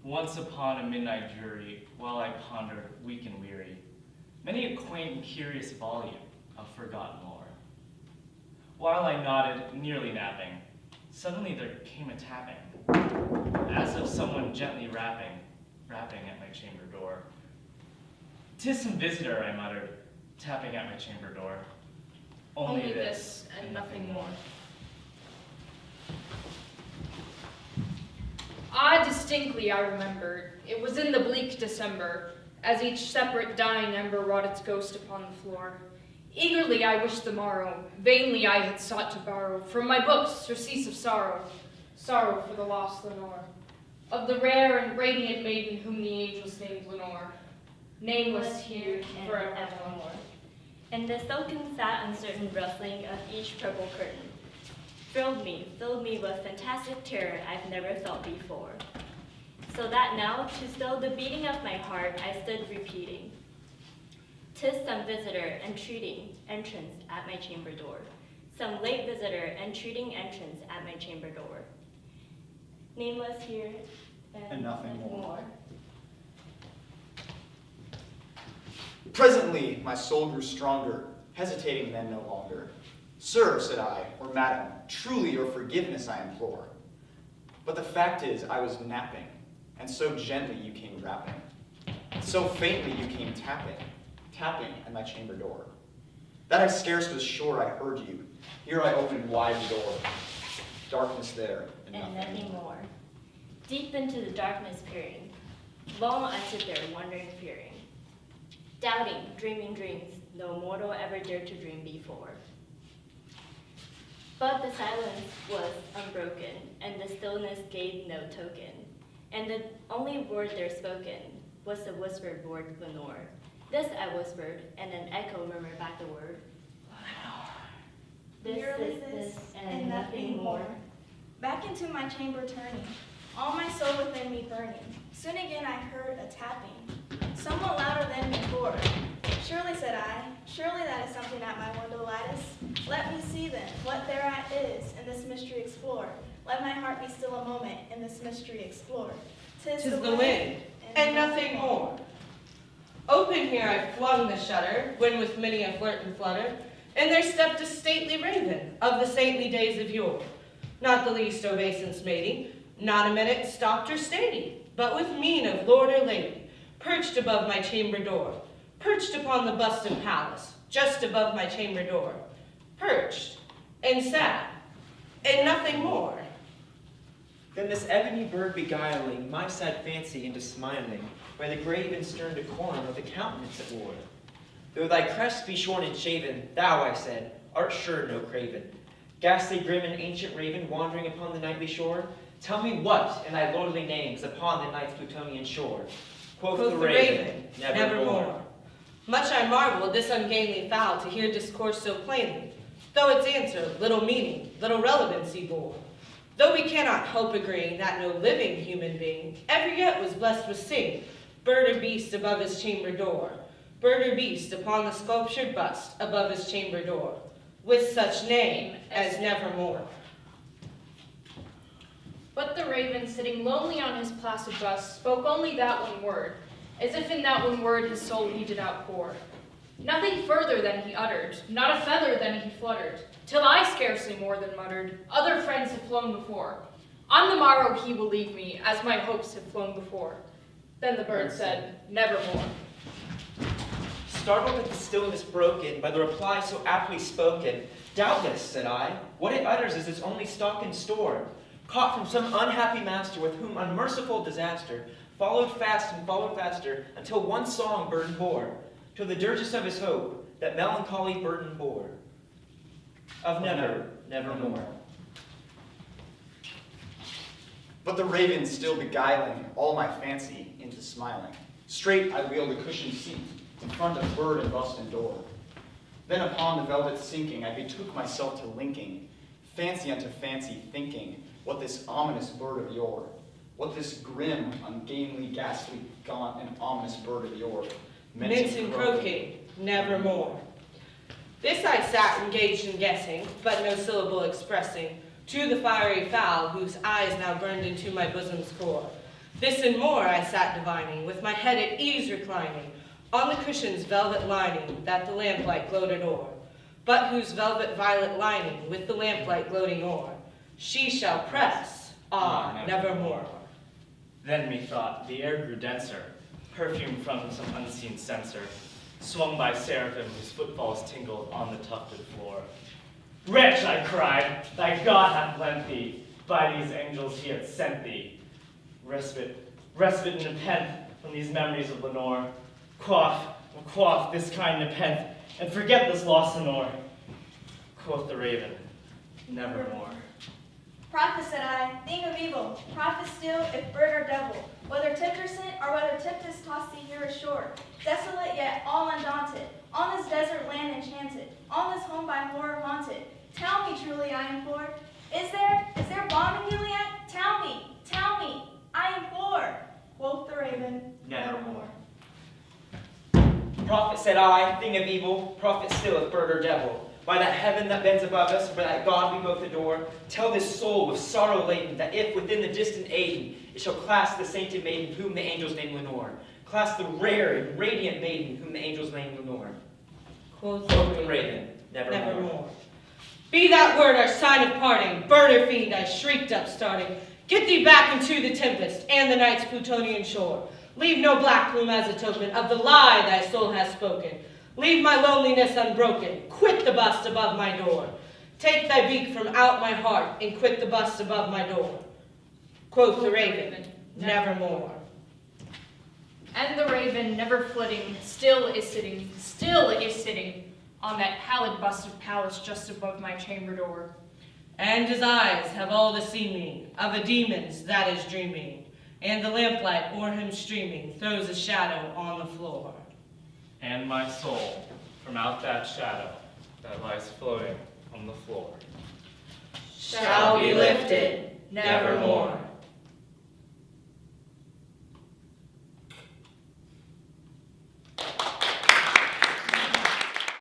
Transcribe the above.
Once upon a midnight jury, while I pondered, weak and weary, many a quaint and curious volume of forgotten lore. While I nodded, nearly napping, suddenly there came a tapping, as of someone gently rapping at my chamber door. "'Tis some visitor," I muttered, tapping at my chamber door. Only this and nothing more. Distinctly I remembered, it was in the bleak December, as each separate dying ember wrought its ghost upon the floor. Eagerly I wished the morrow, vainly I had sought to borrow from my books surcease of sorrow, sorrow for the lost Lenore, of the rare and radiant maiden whom the angels named Lenore, nameless here and forevermore. And the silken, sad, uncertain rustling of each purple curtain filled me with fantastic terror I've never felt before. So that now, to still the beating of my heart, I stood repeating, "'Tis some visitor entreating entrance at my chamber door, some late visitor entreating entrance at my chamber door. Nameless here and nothing more." Presently, my soul grew stronger, hesitating then no longer. "Sir," said I, or "Madam, truly your forgiveness I implore. But the fact is, I was napping, and so gently you came rapping. So faintly you came tapping at my chamber door, that I scarce was sure I heard you. Here I opened wide the door. Darkness there, and nothing more. Deep into the darkness peering, long I sit there wondering, fearing, doubting, dreaming dreams no mortal ever dared to dream before. But the silence was unbroken, and the stillness gave no token, and the only word there spoken was the whispered word Lenore. This I whispered, and an echo murmured back the word, Lenore. This, and nothing more. Back into my chamber turning, all my soul within me burning. Soon again I heard a tapping, somewhat louder than before. "Surely," said I, "surely that is something at my window lattice. Let me see then what thereat is, and this mystery explore. Let my heart be still a moment, and this mystery explore. 'Tis the wind, and nothing more." Open here I flung the shutter, when with many a flirt and flutter, and there stepped a stately raven of the saintly days of yore. Not the least obeisance mating, not a minute stopped or stayed, but with mien of lord or lady, perched above my chamber door, perched upon the busted palace, just above my chamber door, perched, and sat, and nothing more. Then this ebony bird beguiling my sad fancy into smiling, by the grave and stern decorum of the countenance it wore. "Though thy crest be shorn and shaven, thou," I said, "art sure no craven. Ghastly, grim, and ancient raven, wandering upon the nightly shore, tell me what in thy lordly names upon the night's Plutonian shore." Quoth the raven, "Nevermore." Much I marveled this ungainly fowl to hear discourse so plainly, though its answer little meaning, little relevancy bore. Though we cannot help agreeing that no living human being ever yet was blessed with seeing bird or beast above his chamber door, bird or beast upon the sculptured bust above his chamber door, with such name as Nevermore. But the raven, sitting lonely on his placid bust, spoke only that one word, as if in that one word his soul he did outpour. Nothing further than he uttered, not a feather than he fluttered, till I scarcely more than muttered, "Other friends have flown before. On the morrow he will leave me, as my hopes have flown before." Then the bird said, "Nevermore." Startled at the stillness broken by the reply so aptly spoken, "Doubtless," said I, "what it utters is its only stock and store, caught from some unhappy master with whom unmerciful disaster followed fast and followed faster, until one song burden bore, till the dirges of his hope that melancholy burden bore, of nevermore." But the raven still beguiling all my fancy into smiling. Straight I wheeled a cushioned seat in front of bird and bust and door. Then upon the velvet sinking, I betook myself to linking fancy unto fancy, thinking what this ominous bird of yore, what this grim, ungainly, ghastly, gaunt, and ominous bird of yore Mince and croaking, nevermore. This I sat engaged in guessing, but no syllable expressing, to the fiery fowl whose eyes now burned into my bosom's core. This and more I sat divining, with my head at ease reclining, on the cushion's velvet lining that the lamplight gloated o'er, but whose velvet violet lining with the lamplight gloating o'er, she shall press, nevermore. Then methought the air grew denser, perfume from some unseen censer, swung by seraphim whose footfalls tingled on the tufted floor. Wretch, I cried, thy God hath lent thee, by these angels he hath sent thee. Respite and nepenthe from these memories of Lenore. Quaff this kind nepenthe, and forget this lost Lenore. Quoth the raven, nevermore. Prophet, said I, thing of evil, prophet still, if bird or devil, whether tipped or sent, or whether tipped is tossed thee here ashore, desolate yet all undaunted, on this desert land enchanted, on this home by horror haunted. Tell me truly, I implore, is there balm in Gilead? Tell me, I implore. Quoth the raven, Nevermore. Prophet, said I, thing of evil, prophet still, if bird or devil, by that heaven that bends above us, by that God we both adore, tell this soul with sorrow laden, that if within the distant Aden, it shall clasp the sainted maiden whom the angels name Lenore, clasp the rare and radiant maiden whom the angels name Lenore. Quoth the raven, nevermore. Nevermore. Be that word our sign of parting, bird or fiend, I shrieked up starting. Get thee back into the tempest and the night's Plutonian shore. Leave no black plume as a token of the lie thy soul has spoken. Leave my loneliness unbroken. Quit the bust above my door. Take thy beak from out my heart and quit the bust above my door. Quoth the raven, nevermore. And the raven, never flitting, still is sitting on that pallid bust of Pallas just above my chamber door. And his eyes have all the seeming of a demon's that is dreaming, and the lamplight o'er him streaming throws a shadow on the floor. And my soul, from out that shadow that lies floating on the floor, Shall be lifted, nevermore.